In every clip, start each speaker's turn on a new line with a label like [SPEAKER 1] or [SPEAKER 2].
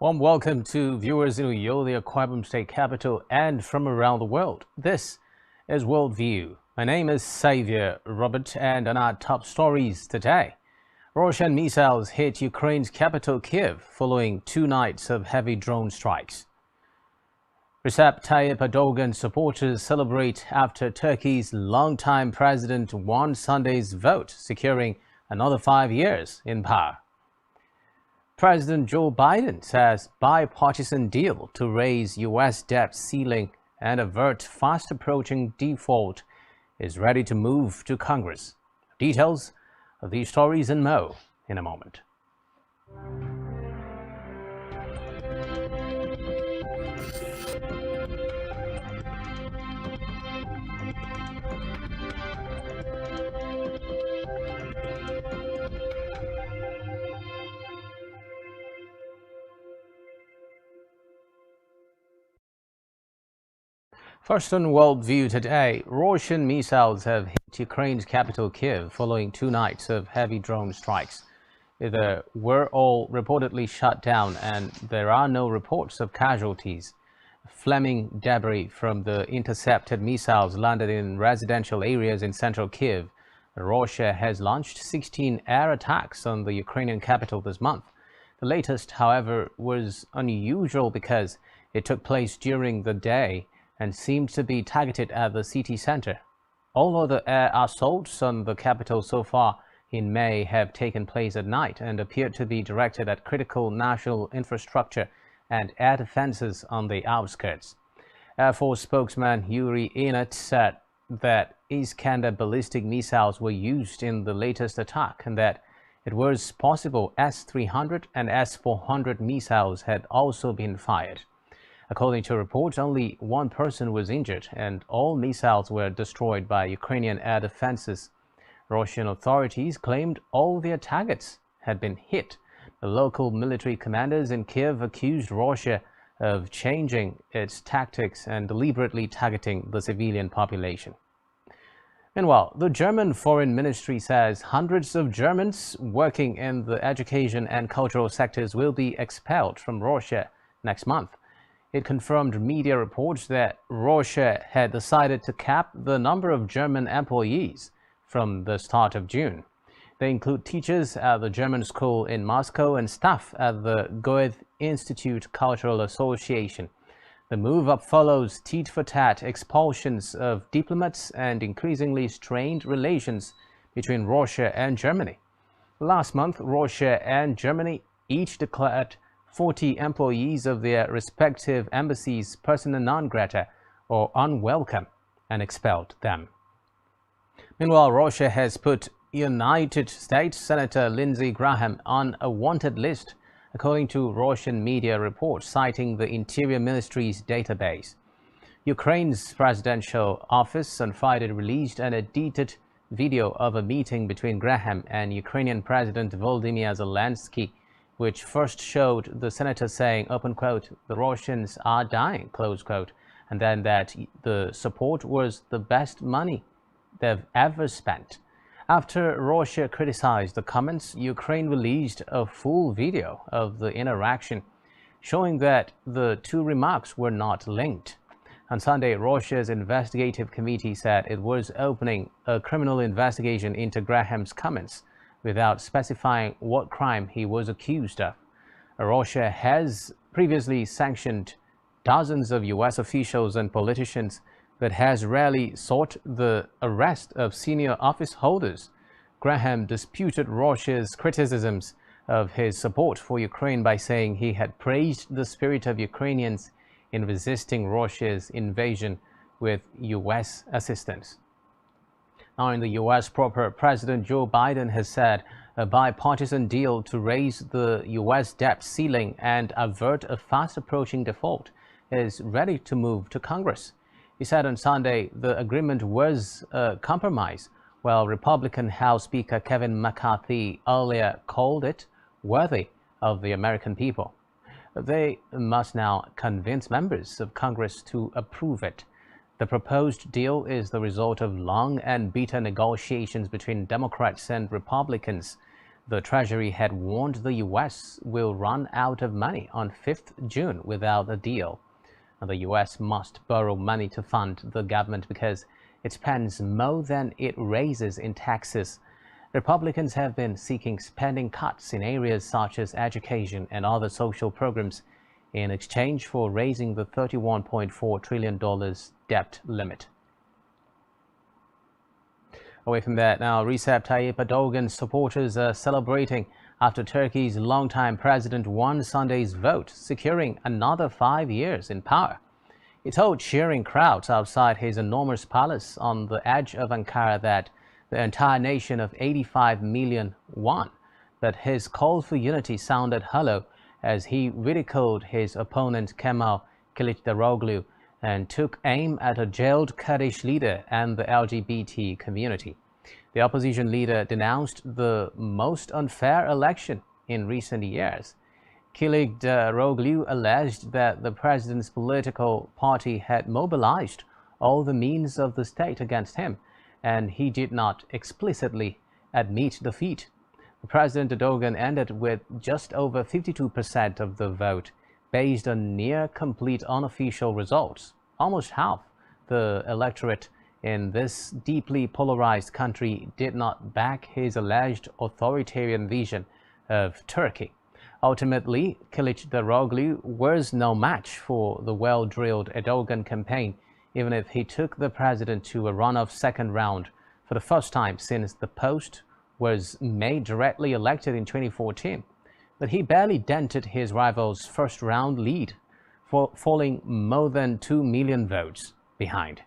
[SPEAKER 1] Warm welcome to viewers in Uyo, the Akwa Ibom State capital, and from around the world. This is Worldview. My name is Xavier Robert, and on our top stories today, Russian missiles hit Ukraine's capital Kiev following 2 nights of heavy drone strikes. Recep Tayyip Erdogan supporters celebrate after Turkey's longtime president won Sunday's vote, securing another 5 years in power. President Joe Biden says bipartisan deal to raise U.S. debt ceiling and avert fast-approaching default is ready to move to Congress. Details of these stories and more in a moment. First on Worldview today, Russian missiles have hit Ukraine's capital Kiev following 2 nights of heavy drone strikes. They were all reportedly shut down and there are no reports of casualties. Flaming debris from the intercepted missiles landed in residential areas in central Kiev. Russia has launched 16 air attacks on the Ukrainian capital this month. The latest, however, was unusual because it took place during the day and seemed to be targeted at the city center. All other air assaults on the capital so far in May have taken place at night and appear to be directed at critical national infrastructure and air defenses on the outskirts. Air Force spokesman Yuri Ihnat said that Iskander ballistic missiles were used in the latest attack and that it was possible S-300 and S-400 missiles had also been fired. According to reports, only one person was injured and all missiles were destroyed by Ukrainian air defenses. Russian authorities claimed all their targets had been hit. The local military commanders in Kiev accused Russia of changing its tactics and deliberately targeting the civilian population. Meanwhile, the German Foreign Ministry says hundreds of Germans working in the education and cultural sectors will be expelled from Russia next month. It confirmed media reports that Russia had decided to cap the number of German employees from the start of June. They include teachers at the German school in Moscow and staff at the Goethe Institute Cultural Association. The move-up follows tit-for-tat expulsions of diplomats and increasingly strained relations between Russia and Germany. Last month, Russia and Germany each declared 40 employees of their respective embassies persona non grata or unwelcome and expelled them. Meanwhile, Russia has put United States Senator Lindsey Graham on a wanted list, according to Russian media reports citing the Interior Ministry's database. Ukraine's presidential office on Friday released an edited video of a meeting between Graham and Ukrainian President Volodymyr Zelensky, which first showed the senator saying, open quote, "the Russians are dying," close quote, and then that the support was the best money they've ever spent. After Russia criticized the comments, Ukraine released a full video of the interaction, showing that the two remarks were not linked. On Sunday, Russia's investigative committee said it was opening a criminal investigation into Graham's comments, without specifying what crime he was accused of. Russia has previously sanctioned dozens of U.S. officials and politicians, but has rarely sought the arrest of senior office holders. Graham disputed Russia's criticisms of his support for Ukraine by saying he had praised the spirit of Ukrainians in resisting Russia's invasion with U.S. assistance. Now, in the U.S. proper, President Joe Biden has said a bipartisan deal to raise the U.S. debt ceiling and avert a fast-approaching default is ready to move to Congress. He said on Sunday the agreement was a compromise, while Republican House Speaker Kevin McCarthy earlier called it worthy of the American people. They must now convince members of Congress to approve it. The proposed deal is the result of long and bitter negotiations between Democrats and Republicans. The Treasury had warned the U.S. will run out of money on 5th June without a deal. The U.S. must borrow money to fund the government because it spends more than it raises in taxes. Republicans have been seeking spending cuts in areas such as education and other social programs in exchange for raising the $31.4 trillion debt limit. Away from that now, Recep Tayyip Erdogan's supporters are celebrating after Turkey's longtime president won Sunday's vote, securing another 5 years in power. He told cheering crowds outside his enormous palace on the edge of Ankara that the entire nation of 85 million won, but his call for unity sounded hollow as he ridiculed his opponent Kemal Kılıçdaroğlu and took aim at a jailed Kurdish leader and the LGBT community. The opposition leader denounced the most unfair election in recent years. Kılıçdaroğlu alleged that the president's political party had mobilized all the means of the state against him, and he did not explicitly admit defeat. President Erdogan ended with just over 52% of the vote, based on near-complete unofficial results. Almost half the electorate in this deeply polarized country did not back his alleged authoritarian vision of Turkey. Ultimately, Kılıçdaroğlu was no match for the well-drilled Erdogan campaign, even if he took the president to a runoff second round for the first time since the post was made directly elected in 2014. But he barely dented his rival's first-round lead, falling more than 2 million votes behind.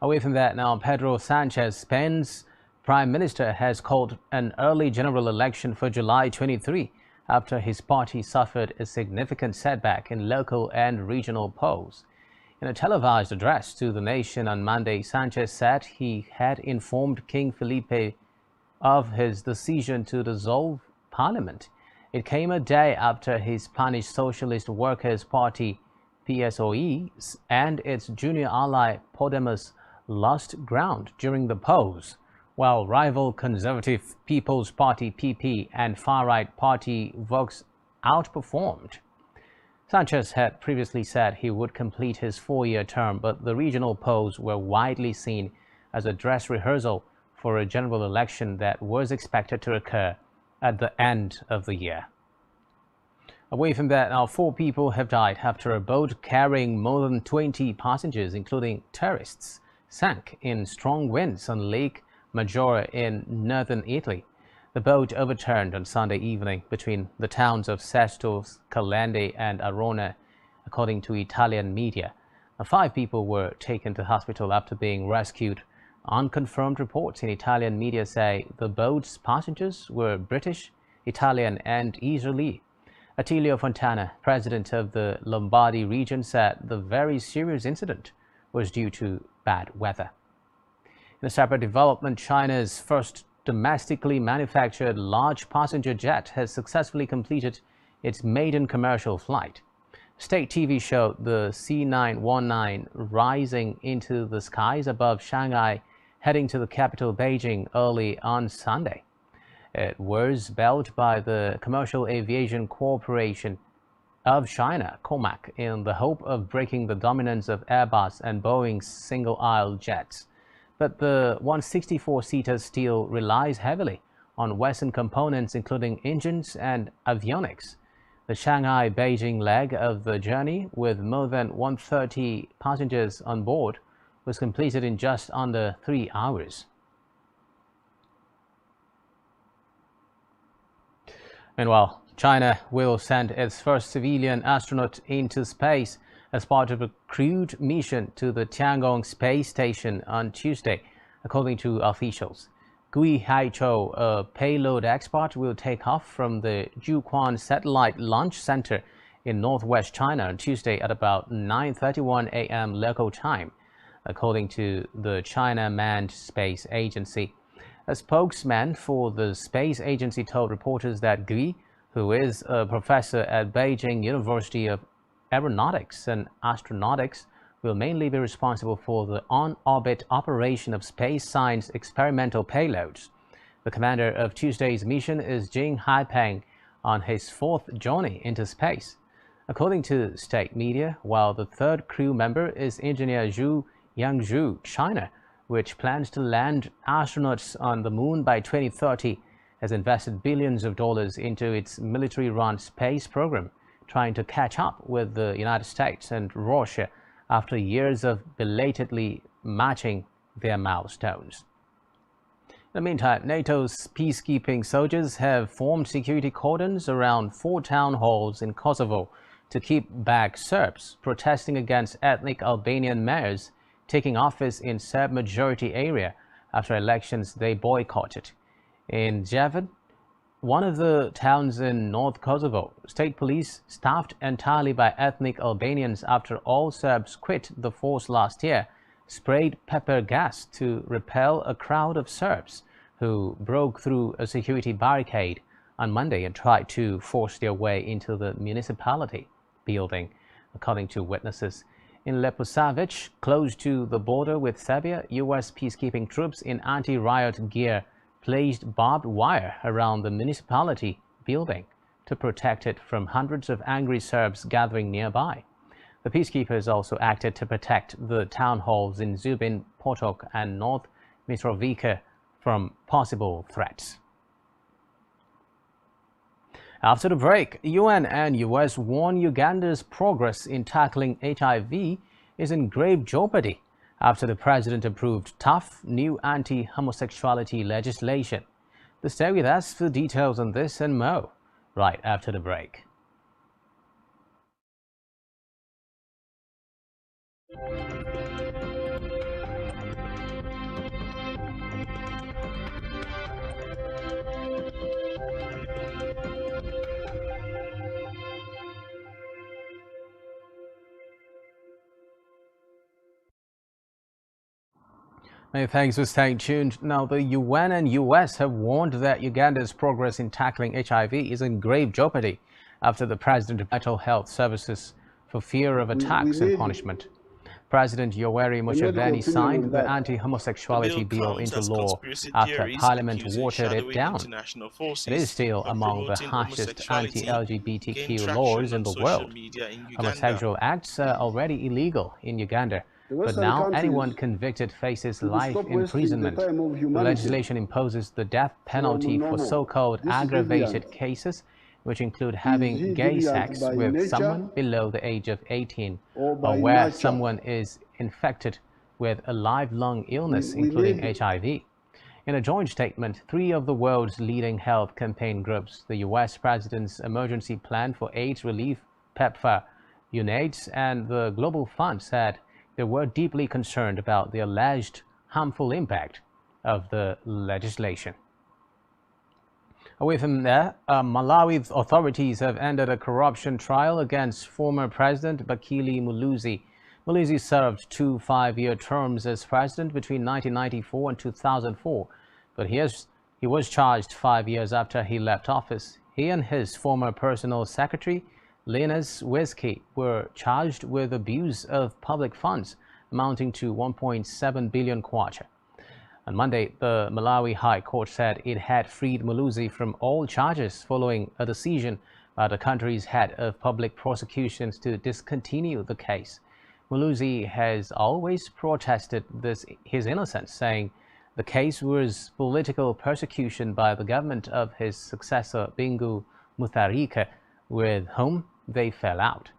[SPEAKER 1] Away from that now, Pedro Sanchez, Spain's prime minister, has called an early general election for July 23 after his party suffered a significant setback in local and regional polls. In a televised address to the nation on Monday, Sanchez said he had informed King Felipe of his decision to dissolve parliament. It came a day after his Spanish Socialist Workers' Party, PSOE, and its junior ally Podemos lost ground during the polls, while rival Conservative People's Party, PP, and far-right party Vox outperformed. Sanchez had previously said he would complete his 4-year term, but the regional polls were widely seen as a dress rehearsal for a general election that was expected to occur at the end of the year. Away from that, now 4 people have died after a boat carrying more than 20 passengers, including tourists, sank in strong winds on Lake Maggiore in northern Italy. The boat overturned on Sunday evening between the towns of Sesto, Calende, and Arona, according to Italian media. 5 people were taken to hospital after being rescued. Unconfirmed reports in Italian media say the boat's passengers were British, Italian, and Israeli. Attilio Fontana, president of the Lombardy region, said the very serious incident was due to bad weather. In a separate development, China's first domestically manufactured large passenger jet has successfully completed its maiden commercial flight. State TV showed the C919 rising into the skies above Shanghai, heading to the capital Beijing early on Sunday. It was built by the Commercial Aviation Corporation of China, COMAC, in the hope of breaking the dominance of Airbus and Boeing's single-aisle jets. But the 164-seater still relies heavily on Western components, including engines and avionics. The Shanghai-Beijing leg of the journey, with more than 130 passengers on board, was completed in just under 3 hours. Meanwhile, China will send its first civilian astronaut into space as part of a crewed mission to the Tiangong space station on Tuesday, according to officials. Gui Haichou, a payload expert, will take off from the Jiuquan Satellite Launch Center in northwest China on Tuesday at about 9:31 a.m. local time, according to the China Manned Space Agency. A spokesman for the space agency told reporters that Gui, who is a professor at Beijing University of Aeronautics and Astronautics, will mainly be responsible for the on-orbit operation of space science experimental payloads. The commander of Tuesday's mission is Jing Haipeng on his fourth journey into space. According to state media, while the third crew member is engineer Zhu Yangzhu, China, which plans to land astronauts on the moon by 2030, has invested billions of dollars into its military-run space program, trying to catch up with the United States and Russia after years of belatedly matching their milestones. In the meantime, NATO's peacekeeping soldiers have formed security cordons around 4 town halls in Kosovo to keep back Serbs protesting against ethnic Albanian mayors taking office in Serb-majority area after elections they boycotted. In Javan, one of the towns in North Kosovo, state police, staffed entirely by ethnic Albanians after all Serbs quit the force last year, sprayed pepper gas to repel a crowd of Serbs who broke through a security barricade on Monday and tried to force their way into the municipality building, according to witnesses. In Leposavic, close to the border with Serbia, U.S. peacekeeping troops in anti-riot gear placed barbed wire around the municipality building to protect it from hundreds of angry Serbs gathering nearby. The peacekeepers also acted to protect the town halls in Zubin Potok and North Mitrovica from possible threats. After the break, UN and US warn Uganda's progress in tackling HIV is in grave jeopardy after the president approved tough new anti-homosexuality legislation. Stay with us for details on this and more right after the break. Many thanks for staying tuned. Now, the UN and US have warned that Uganda's progress in tackling HIV is in grave jeopardy after the president of Mental Health Services for fear of attacks and punishment. President Yoweri Museveni signed the anti-homosexuality bill into law after Parliament watered it down. It is still among the harshest anti-LGBTQ laws in the world. Homosexual acts are already illegal in Uganda, but now anyone convicted faces life imprisonment. The legislation imposes the death penalty for so-called aggravated cases, which include having gay sex with someone below the age of 18, or where someone is infected with a lifelong illness, including HIV. In a joint statement, 3 of the world's leading health campaign groups, the U.S. President's Emergency Plan for AIDS Relief, PEPFAR, UNAIDS, and the Global Fund said they were deeply concerned about the alleged harmful impact of the legislation. Away from there, Malawi authorities have ended a corruption trial against former President Bakili Muluzi. Muluzi served 2 5-year terms as president between 1994 and 2004, but he was charged 5 years after he left office. He and his former personal secretary, Linus Wieski, were charged with abuse of public funds amounting to 1.7 billion kwacha. On Monday, the Malawi High Court said it had freed Muluzi from all charges following a decision by the country's head of public prosecutions to discontinue the case. Muluzi has always protested his innocence, saying the case was political persecution by the government of his successor Bingu Mutharika, with whom they fell out.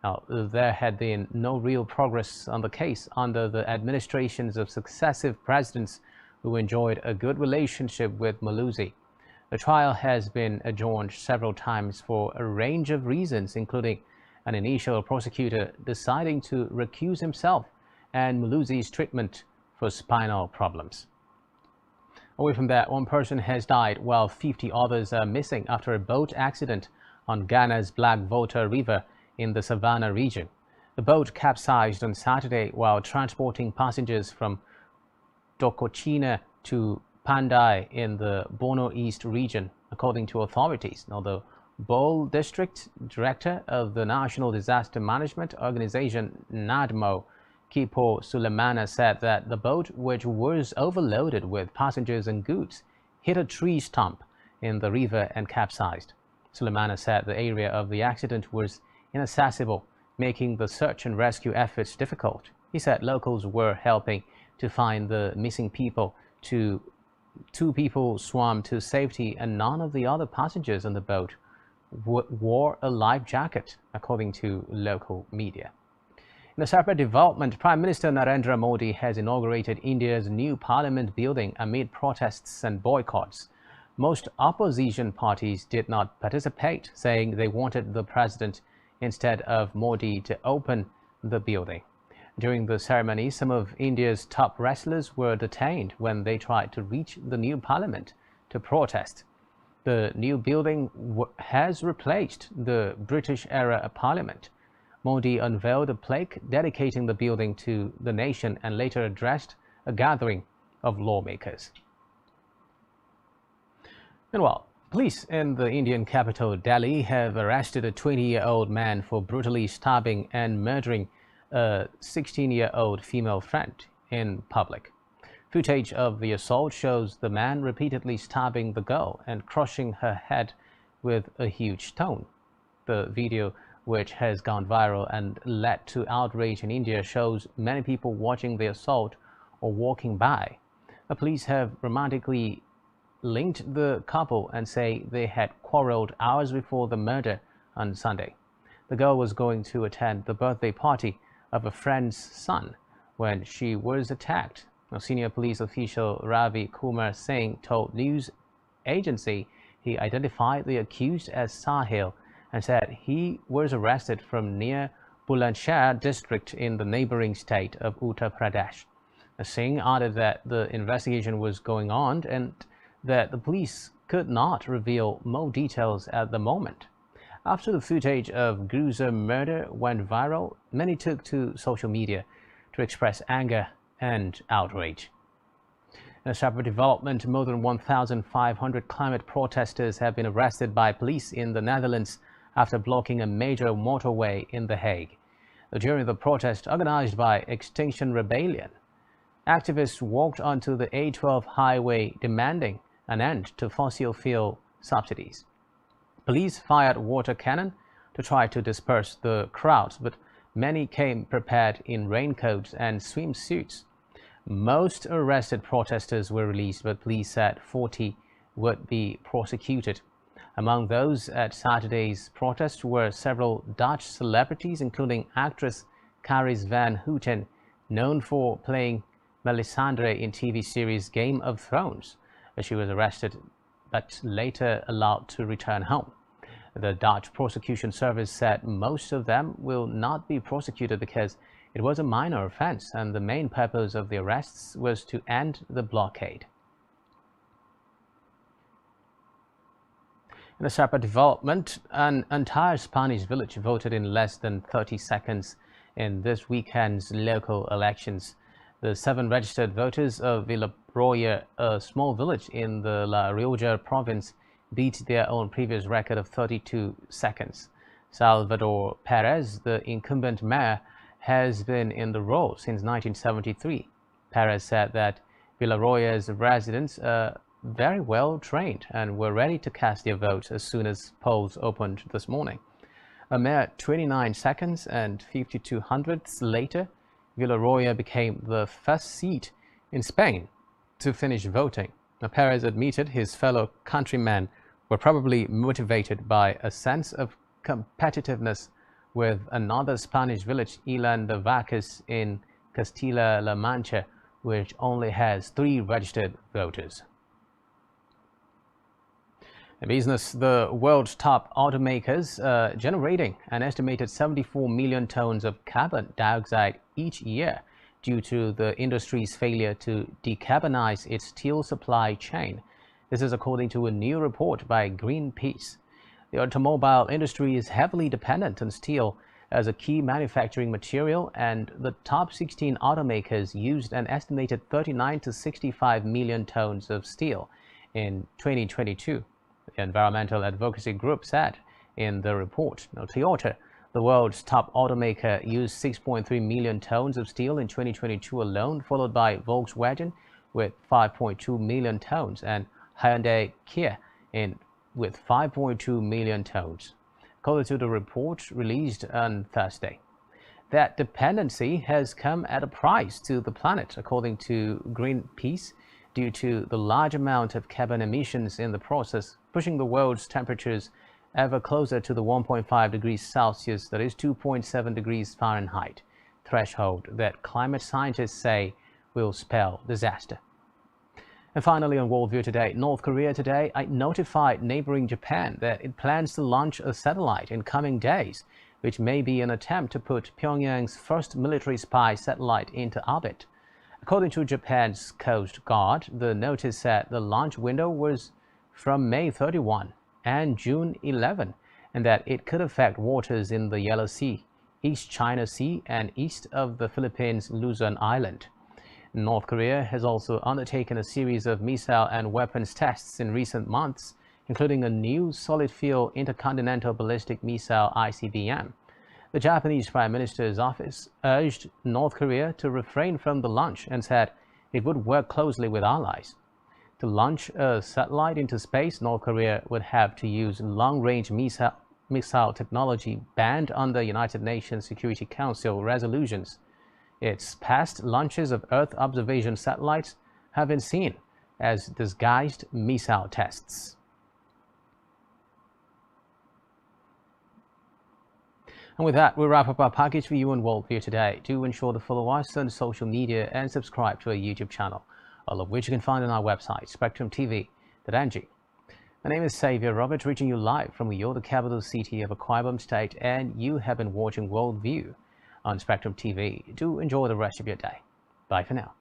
[SPEAKER 1] Now, there had been no real progress on the case under the administrations of successive presidents who enjoyed a good relationship with Muluzi. The trial has been adjourned several times for a range of reasons, including an initial prosecutor deciding to recuse himself and Muluzi's treatment for spinal problems. Away from that, 1 person has died while 50 others are missing after a boat accident on Ghana's Black Volta River in the Savannah region. The boat capsized on Saturday while transporting passengers from Dokochina to Pandai in the Bono East region, according to authorities. Now, the Bole District Director of the National Disaster Management Organization, NADMO, Kipo Sulemana, said that the boat, which was overloaded with passengers and goods, hit a tree stump in the river and capsized. Sulemana said the area of the accident was inaccessible, making the search and rescue efforts difficult. He said locals were helping to find the missing people. Two people swam to safety, and none of the other passengers on the boat wore a life jacket, according to local media. In a separate development, Prime Minister Narendra Modi has inaugurated India's new parliament building amid protests and boycotts. Most opposition parties did not participate, saying they wanted the president instead of Modi to open the building. During the ceremony, some of India's top wrestlers were detained when they tried to reach the new parliament to protest. The new building has replaced the British-era parliament. Modi unveiled a plaque dedicating the building to the nation and later addressed a gathering of lawmakers. Meanwhile, police in the Indian capital Delhi have arrested a 20-year-old man for brutally stabbing and murdering a 16-year-old female friend in public. Footage of the assault shows the man repeatedly stabbing the girl and crushing her head with a huge stone. The video, which has gone viral and led to outrage in India, shows many people watching the assault or walking by. The police have romantically linked the couple and say they had quarreled hours before the murder on Sunday. The girl was going to attend the birthday party of a friend's son when she was attacked. A senior police official Ravi Kumar Singh told news agency he identified the accused as Sahil and said he was arrested from near Bulandshahr district in the neighboring state of Uttar Pradesh. Singh added that the investigation was going on and that the police could not reveal more details at the moment. After the footage of gruesome murder went viral, many took to social media to express anger and outrage. In a separate development, more than 1,500 climate protesters have been arrested by police in the Netherlands after blocking a major motorway in The Hague. During the protest organized by Extinction Rebellion, activists walked onto the A12 highway demanding an end to fossil fuel subsidies. Police fired water cannon to try to disperse the crowds, but many came prepared in raincoats and swimsuits. Most arrested protesters were released, but police said 40 would be prosecuted. Among those at Saturday's protest were several Dutch celebrities, including actress Carice van Houten, known for playing Melisandre in TV series Game of Thrones. She was arrested but later allowed to return home. The Dutch prosecution service said most of them will not be prosecuted because it was a minor offense and the main purpose of the arrests was to end the blockade. In a separate development, an entire Spanish village voted in less than 30 seconds in this weekend's local elections. The 7 registered voters of Villaroya, a small village in the La Rioja province, beat their own previous record of 32 seconds. Salvador Perez, the incumbent mayor, has been in the role since 1973. Perez said that Villaroya's residents are very well trained and were ready to cast their votes as soon as polls opened this morning. A mere 29 seconds and 52 hundredths later, Villaroya became the first seat in Spain to finish voting. Perez admitted his fellow countrymen were probably motivated by a sense of competitiveness with another Spanish village, Ilan de Vacas in Castilla-La Mancha, which only has 3 registered voters. In business, the world's top automakers are generating an estimated 74 million tons of carbon dioxide each year due to the industry's failure to decarbonize its steel supply chain. This is according to a new report by Greenpeace. The automobile industry is heavily dependent on steel as a key manufacturing material, and the top 16 automakers used an estimated 39 to 65 million tons of steel in 2022. The environmental advocacy group said in the report. Now, Toyota, the world's top automaker, used 6.3 million tons of steel in 2022 alone, followed by Volkswagen with 5.2 million tons and Hyundai Kia with 5.2 million tones, according to the report released on Thursday. That dependency has come at a price to the planet, according to Greenpeace, due to the large amount of carbon emissions in the process, pushing the world's temperatures ever closer to the 1.5 degrees Celsius, that is 2.7 degrees Fahrenheit, threshold that climate scientists say will spell disaster. And finally, on Worldview Today, North Korea today notified neighboring Japan that it plans to launch a satellite in coming days, which may be an attempt to put Pyongyang's first military spy satellite into orbit. According to Japan's Coast Guard, the notice said the launch window was from May 31 and June 11, and that it could affect waters in the Yellow Sea, East China Sea, and east of the Philippines' Luzon Island. North Korea has also undertaken a series of missile and weapons tests in recent months, including a new solid-fuel intercontinental ballistic missile (ICBM). The Japanese Prime Minister's office urged North Korea to refrain from the launch and said it would work closely with allies. To launch a satellite into space, North Korea would have to use long-range missile technology banned under United Nations Security Council resolutions. Its past launches of Earth observation satellites have been seen as disguised missile tests. And with that, we'll wrap up our package for you on Worldview Today. Do ensure to follow us on social media and subscribe to our YouTube channel, all of which you can find on our website, spectrumtv.ng. My name is Xavier Robert, reaching you live from the capital city of Akwa Ibom State, and you have been watching Worldview on Spectrum TV. Do enjoy the rest of your day. Bye for now.